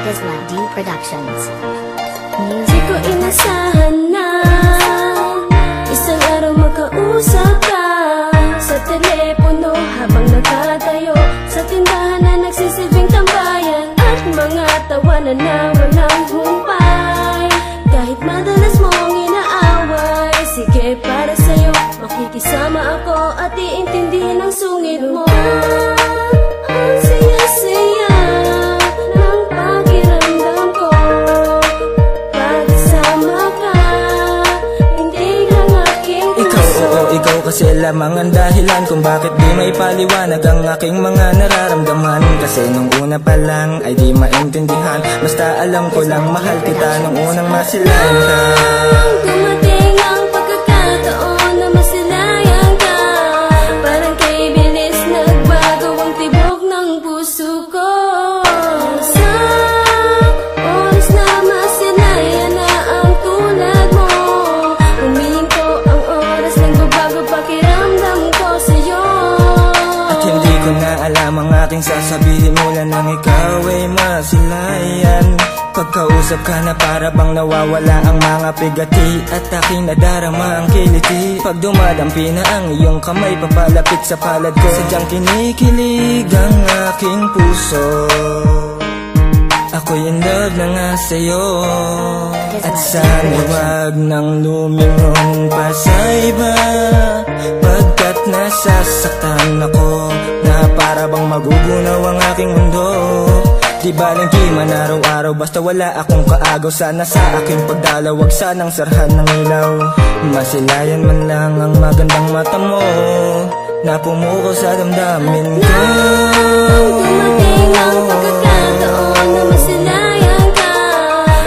D Productions. Di ko inasahan na isang araw magkausap ka sa telepono habang nakatayo sa tindahan na nagsisilbing tambayan at mga tawanan na walang humpay. Kahit madalas mong inaaway, sige para sa'yo makikisama ako at iintindihin ang sungit mo. Ang saya-saya ng pakiramdam ko pag kasama ka, hindi lang aking puso. Ikaw kasi lamang ang dahilan kung bakit di may paliwanag ang aking mga nararamdaman. Kasi nung una pa lang ay di maintindihan, basta alam ko lang mahal kita nung unang masilayan ka. Dumating ang pagkakataon na masilayan ka, parang kay bilis nagbago ang tibok ng puso ko. Sa oras na masilayan na ang tulad mo, humihinto ang oras, nagbabago pakiramdam ko sa'yo. At hindi ko na alam ang aking sasabihin mula nang ikaw ay masilayan. Pagkausap ka na para bang nawawala ang mga pigati at aking nadarama ang kiliti. Pag dumadampi na ang iyong kamay papalapit sa palad ko, sadyang kinikilig ang aking puso. Ako'y in love na nga sa'yo. At sana wag nang lumingon pa sa iba, pagkat nasasaktan ako na para bang magugunaw ang aking mundo. Di baling kiman araw-araw basta wala akong kaagaw. Sana sa aking pagdalaw wag sanang sarhan ng ilaw. Masilayan man lang ang magandang mata mo na pumuko sa damdamin ko. Dumating ang pagkakataon na masilayan ka,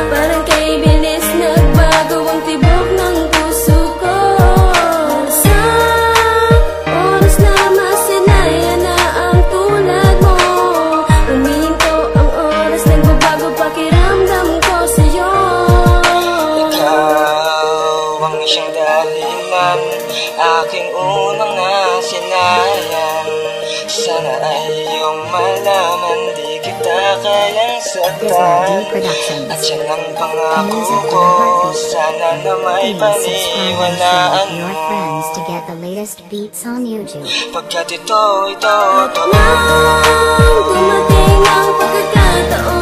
parang kay bilis nagbago ang tibok ng puso ko. Sa oras na masilayan na ang tulad mo, humihinto ang oras, nagbabago pakiramdam ko sa'yo. Ikaw ang siyang dahilan, aking unang nasilayan. Sana ay iyong malaman di kita kayang saktan. At yan ang pangako ko, sana na may paniwalaan mo. Your friends to get the latest beats on YouTube. Pagkat ito Dumating ang pagkakataon